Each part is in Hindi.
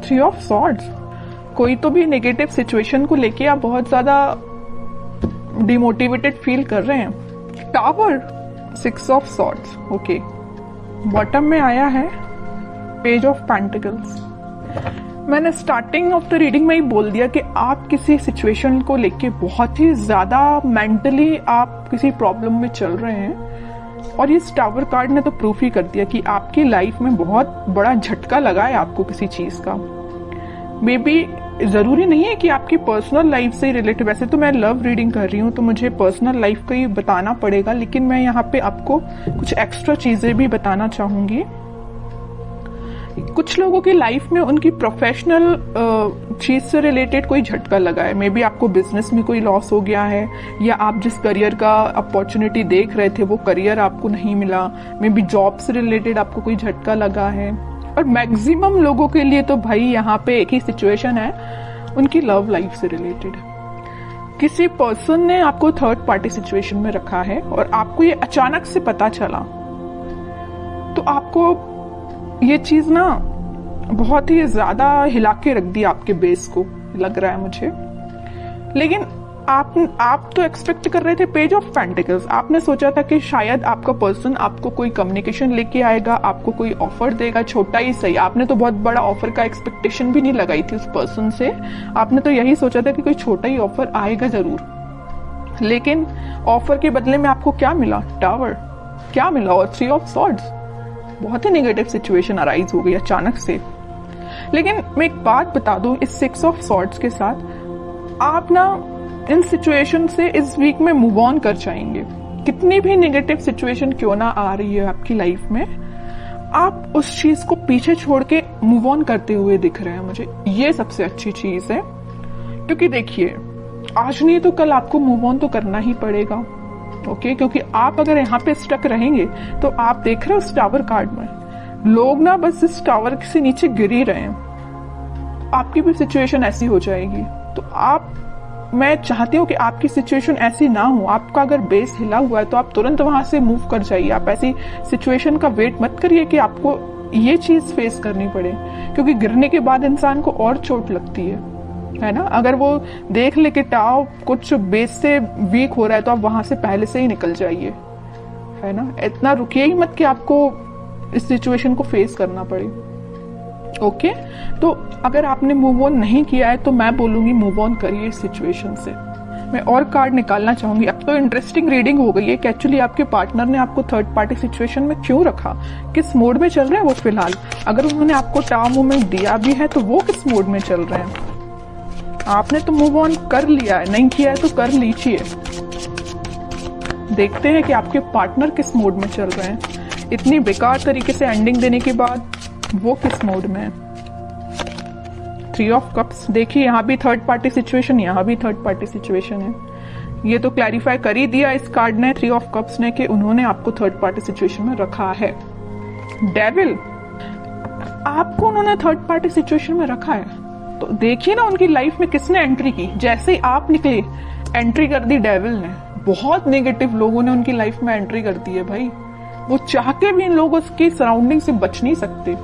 थ्री ऑफ सॉर्ड्स, कोई तो भी नेगेटिव सिचुएशन को लेके आप बहुत ज्यादा डिमोटिवेटेड फील कर रहे हैं। Tower, six of swords, okay. Bottom में आया है पेज ऑफ पेंटिकल्स। मैंने स्टार्टिंग ऑफ द रीडिंग में ही बोल दिया कि आप किसी सिचुएशन को लेके बहुत ही ज्यादा मेंटली आप किसी प्रॉब्लम में चल रहे हैं, और इस टावर कार्ड ने तो प्रूफ ही कर दिया कि आपकी लाइफ में बहुत बड़ा झटका लगा है आपको किसी चीज का। मे बी जरूरी नहीं है कि आपकी पर्सनल लाइफ से रिलेटेड, वैसे तो मैं लव रीडिंग कर रही हूँ तो मुझे पर्सनल लाइफ का ही बताना पड़ेगा, लेकिन मैं यहाँ पे आपको कुछ एक्स्ट्रा चीजें भी बताना चाहूंगी। कुछ लोगों की लाइफ में उनकी प्रोफेशनल चीज से रिलेटेड कोई झटका लगा है। मे बी आपको बिजनेस में कोई लॉस हो गया है, या आप जिस करियर का अपॉर्चुनिटी देख रहे थे वो करियर आपको नहीं मिला। मे बी जॉब से रिलेटेड आपको कोई झटका लगा है। और मैक्सिमम लोगों के लिए तो भाई यहाँ पे एक ही सिचुएशन है, उनकी लव लाइफ से रिलेटेड। किसी पर्सन ने आपको थर्ड पार्टी सिचुएशन में रखा है और आपको ये अचानक से पता चला, तो आपको ये चीज ना बहुत ही ज्यादा हिला के रख दी आपके बेस को, लग रहा है मुझे। लेकिन आप तो एक्सपेक्ट कर रहे थे पेज ऑफ पेंटिकल्स। आपने सोचा था कि शायद आपका पर्सन आपको कोई कम्युनिकेशन लेके आएगा, आपको कोई ऑफर देगा, छोटा ही सही। आपने तो बहुत बड़ा ऑफर का एक्सपेक्टेशन भी नहीं लगाई थी उस पर्सन से। आपने तो यही सोचा था कि कोई छोटा ही ऑफर आएगा जरूर। लेकिन ऑफर के बदले में आपको क्या मिला? टावर। क्या मिला? और थ्री ऑफ सॉर्ड्स। बहुत ही नेगेटिव सिचुएशन अराइज हो गई अचानक से। लेकिन मैं एक बात बता दूं, इस सिक्स ऑफ सॉर्ड्स के साथ आप ना इन सिचुएशन से इस वीक में मूव ऑन कर जाएंगे। कितनी भी नेगेटिव सिचुएशन क्यों ना आ रही है आपकी लाइफ में, आप उस चीज को पीछे छोड़ के मूव ऑन करते हुए दिख रहे हैं मुझे। ये सबसे अच्छी चीज है, क्योंकि देखिए आज नहीं तो कल आपको मूव ऑन तो करना ही पड़ेगा। ओके, क्योंकि आप अगर यहाँ पे स्टक रहेंगे तो आप देख रहे हो इस टावर कार्ड में लोग ना बस इस टावर से नीचे गिर ही रहे हैं। आपकी भी सिचुएशन ऐसी हो जाएगी। तो मैं चाहती हूँ कि आपकी सिचुएशन ऐसी ना हो। आपका अगर बेस हिला हुआ है तो आप तुरंत वहां से मूव कर जाइए। आप ऐसी सिचुएशन का वेट मत करिए कि आपको ये चीज फेस करनी पड़े, क्योंकि गिरने के बाद इंसान को और चोट लगती है ना। अगर वो देख ले कि टाव कुछ बेस से वीक हो रहा है तो आप वहां से पहले से ही निकल जाइए, है ना। इतना रुकिए ही मत कि आपको इस सिचुएशन को फेस करना पड़े। ओके, तो अगर आपने मूव ऑन नहीं किया है तो मैं बोलूंगी मूव ऑन करिए इस सिचुएशन से। मैं और कार्ड निकालना चाहूंगी। अब तो इंटरेस्टिंग रीडिंग हो गई है कि एक्चुअली आपके पार्टनर ने आपको थर्ड पार्टी सिचुएशन में क्यों रखा, किस मोड में चल रहे हैं वो फिलहाल। अगर उन्होंने आपको टाव मूवमेंट दिया भी है तो वो किस मोड में चल रहे हैं। आपने तो मूव ऑन कर लिया है, नहीं किया है तो कर लीजिए। देखते हैं कि आपके पार्टनर किस मोड में चल रहे हैं। इतनी बेकार तरीके से एंडिंग देने के बाद वो किस मोड में है। थ्री ऑफ कप्स, देखिए यहाँ भी थर्ड पार्टी सिचुएशन, यहाँ भी थर्ड पार्टी सिचुएशन है। ये तो क्लैरिफाई कर ही दिया इस कार्ड ने, थ्री ऑफ कप्स ने, कि उन्होंने आपको थर्ड पार्टी सिचुएशन में रखा है। डेविल, आपको उन्होंने थर्ड पार्टी सिचुएशन में रखा है तो देखिए ना उनकी लाइफ में किसने एंट्री की। जैसे ही आप निकले एंट्री कर दी डेविल ने। बहुत नेगेटिव लोगों ने उनकी लाइफ में एंट्री कर दी है भाई। वो चाह के भी इन लोगों की सराउंडिंग से बच नहीं सकते।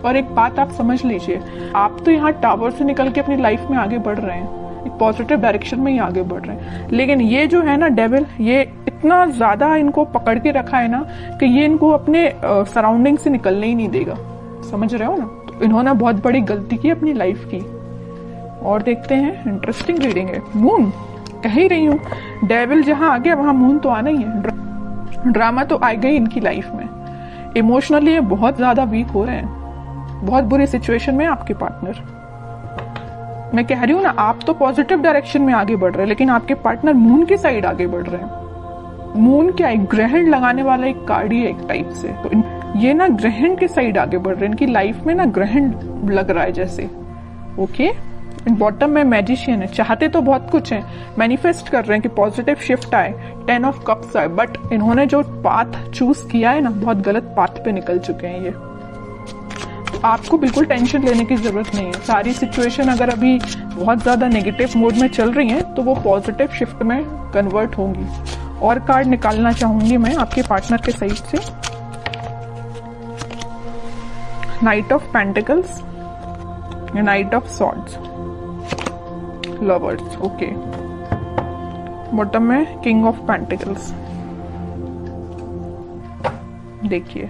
और एक बात आप समझ लीजिए, आप तो यहाँ टावर से निकल के अपनी लाइफ में आगे बढ़ रहे हैं, एक पॉजिटिव डायरेक्शन में ही आगे बढ़ रहे हैं। लेकिन ये जो है ना डेविल, ये इतना ज्यादा इनको पकड़ के रखा है ना कि ये इनको अपने सराउंडिंग से निकलने ही नहीं देगा। समझ रहे हो ना। तो इन्होंने बहुत बड़ी गलती की अपनी लाइफ की। और देखते हैं, इंटरेस्टिंग रीडिंग है। मून, कह ही रही हूँ, डेविल जहां आ गया वहां मून तो आना ही है। ड्रामा तो आ गई इनकी लाइफ में। इमोशनली ये बहुत ज्यादा वीक हो रहे हैं। बहुत बुरी सिचुएशन में आपके पार्टनर। मैं कह रही हूँ ना, आप तो पॉजिटिव डायरेक्शन में आगे बढ़ रहे हैं, लेकिन आपके पार्टनर मून की साइड आगे बढ़ रहे हैं। मून क्या है? ग्रहण लगाने वाला एक कार्ड ही है एक टाइप से। तो ये ना ग्रहण के साइड आगे बढ़ रहे हैं। इनकी लाइफ में ना ग्रहण लग रहा है जैसे। ओके, बॉटम में मैजिशियन है। चाहते तो बहुत कुछ है, मैनिफेस्ट कर रहे हैं कि पॉजिटिव शिफ्ट आए, 10 ऑफ कप्स आए, बट इन्होंने जो पाथ चूज किया है ना, बहुत गलत पाथ पे निकल चुके हैं ये। तो आपको बिल्कुल टेंशन लेने की जरूरत नहीं है। सारी सिचुएशन अगर अभी बहुत ज्यादा नेगेटिव मोड में चल रही है तो वो पॉजिटिव शिफ्ट में कन्वर्ट होंगी। और कार्ड निकालना चाहूंगी मैं आपके पार्टनर के साइड से। Night of pentacles, night of swords, lovers, okay. Bottom में किंग ऑफ पेंटिकल्स। देखिए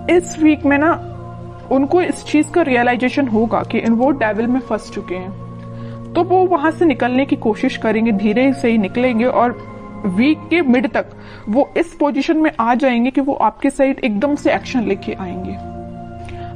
इस वीक में ना उनको इस चीज का रियलाइजेशन होगा कि वो डेविल में फंस चुके हैं, तो वो वहां से निकलने की कोशिश करेंगे, धीरे से ही निकलेंगे और वीक के मिड तक वो इस पोजीशन में आ जाएंगे कि वो आपके साइड एकदम से एक्शन लेके आएंगे।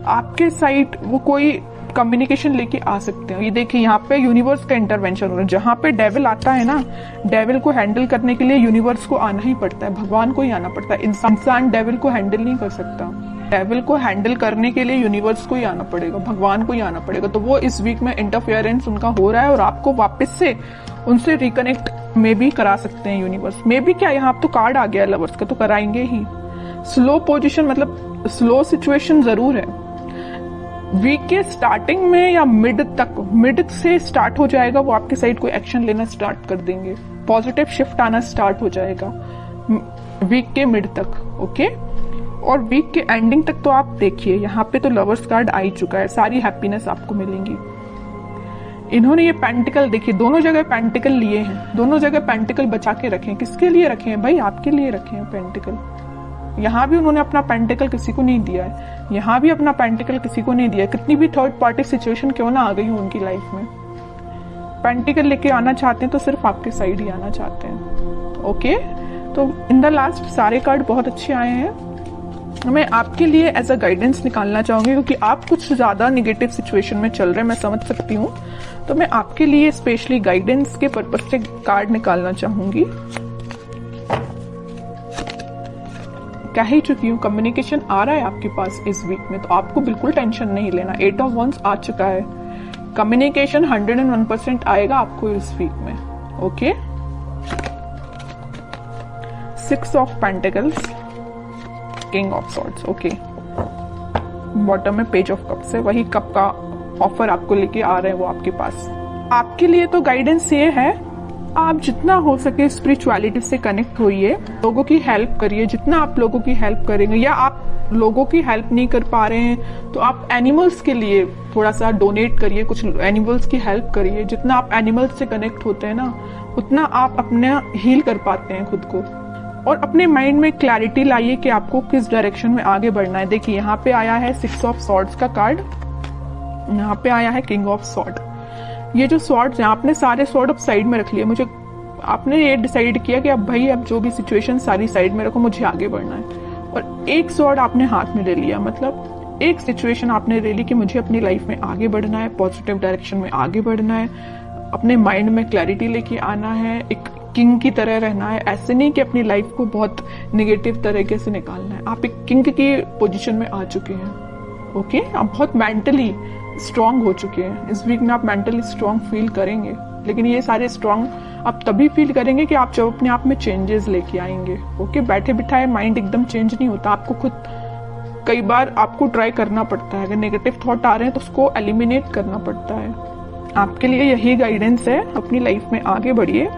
आपके साइड वो कोई कम्युनिकेशन लेके आ सकते हैं। ये देखिए यहाँ पे यूनिवर्स का इंटरवेंशन हो रहा है। जहां पे डेविल आता है ना, डेविल को हैंडल करने के लिए यूनिवर्स को आना ही पड़ता है, भगवान को ही आना पड़ता है। इंसान डेविल को हैंडल नहीं कर सकता। डेविल को हैंडल करने के लिए यूनिवर्स को ही आना पड़ेगा, भगवान को ही आना पड़ेगा। तो वो इस वीक में इंटरफेरेंस उनका हो रहा है और आपको वापस से उनसे रिकनेक्ट में भी करा सकते हैं यूनिवर्स में भी। क्या यहाँ तो कार्ड आ गया लवर्स का, तो कराएंगे ही। स्लो पोजीशन मतलब स्लो सिचुएशन जरूर है। वीक के स्टार्टिंग में या मिड तक, मिड से स्टार्ट हो जाएगा, वो आपके साइड कोई एक्शन लेना स्टार्ट कर देंगे, पॉजिटिव शिफ्ट आना स्टार्ट हो जाएगा वीक के मिड तक, ओके। और वीक के एंडिंग तक तो आप देखिए यहाँ पे तो लवर्स कार्ड आ ही चुका है, सारी हैप्पीनेस आपको मिलेंगी। इन्होंने ये पेंटिकल देखिए, दोनों जगह पेंटिकल लिए हैं, दोनों जगह पेंटिकल बचा के रखे हैं। किसके लिए रखे हैं भाई? आपके लिए रखे हैं पेंटिकल। यहाँ भी उन्होंने अपना पेंटिकल किसी को नहीं दिया है, यहाँ भी अपना पेंटिकल किसी को नहीं दिया है। कितनी भी थर्ड पार्टी सिचुएशन क्यों ना आ गई हो उनकी लाइफ में, पेंटिकल लेके आना चाहते हैं तो सिर्फ आपके साइड ही आना चाहते हैं, ओके। तो इन द लास्ट सारे कार्ड बहुत अच्छे आए हैं। मैं आपके लिए एज अ गाइडेंस निकालना चाहूंगी, क्योंकि आप कुछ ज्यादा निगेटिव सिचुएशन में चल रहे हैं, मैं समझ सकती हूँ। तो मैं आपके लिए स्पेशली गाइडेंस के पर्पज से कार्ड निकालना चाहूंगी। कह ही चुकी हूँ, कम्युनिकेशन आ रहा है आपके पास इस वीक में, तो आपको बिल्कुल टेंशन नहीं लेना। 8 ऑफ वंस आ चुका है, कम्युनिकेशन 101% आएगा आपको इस वीक में, okay. 6 of pentacles, king of swords, okay. Bottom में पेज ऑफ कप्स है, वही कप का ऑफर आपको लेके आ रहे हैं वो आपके पास। आपके लिए तो गाइडेंस ये है, आप जितना हो सके स्पिरिचुअलिटी से कनेक्ट होइए, लोगों की हेल्प करिए। जितना आप लोगों की हेल्प करेंगे, या आप लोगों की हेल्प नहीं कर पा रहे हैं तो आप एनिमल्स के लिए थोड़ा सा डोनेट करिए, कुछ एनिमल्स की हेल्प करिए। जितना आप एनिमल्स से कनेक्ट होते हैं ना, उतना आप अपना हील कर पाते हैं खुद को। और अपने माइंड में क्लैरिटी लाइए कि आपको किस डायरेक्शन में आगे बढ़ना है। देखिए यहाँ पे आया है 6 ऑफ सॉर्ड्स का कार्ड, यहाँ पे आया है किंग ऑफ सॉर्ड। ये जो सॉर्ड्स हैं, आपने सारे सॉर्ड अब साइड में रख लिए। मुझे आपने ये डिसाइड किया कि अब भाई अब जो भी सिचुएशन सारी साइड में रखो, मुझे आगे बढ़ना है। और एक सॉर्ड आपने हाथ में ले लिया, मतलब एक सिचुएशन आपने ले ली कि मुझे अपनी लाइफ में आगे बढ़ना है, पॉजिटिव डायरेक्शन में आगे बढ़ना है, अपने माइंड में क्लैरिटी लेके आना है, एक किंग की तरह रहना है। ऐसे नहीं कि अपनी लाइफ को बहुत निगेटिव तरीके से निकालना है। आप एक किंग की पोजीशन में आ चुके हैं, ओके। आप बहुत मेंटली स्ट्रांग हो चुके हैं। इस वीक में आप मेंटली स्ट्रांग फील करेंगे, लेकिन ये सारे स्ट्रांग आप तभी फील करेंगे कि आप जब अपने आप में चेंजेस लेके आएंगे, ओके। बैठे बिठाए माइंड एकदम चेंज नहीं होता, आपको खुद कई बार आपको ट्राई करना पड़ता है। अगर नेगेटिव थॉट आ रहे हैं तो उसको एलिमिनेट करना पड़ता है। आपके लिए यही गाइडेंस है, अपनी लाइफ में आगे बढ़िए,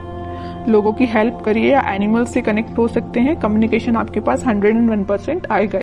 लोगों की हेल्प करिए, या एनिमल से कनेक्ट हो सकते हैं। कम्युनिकेशन आपके पास 101% आएगा।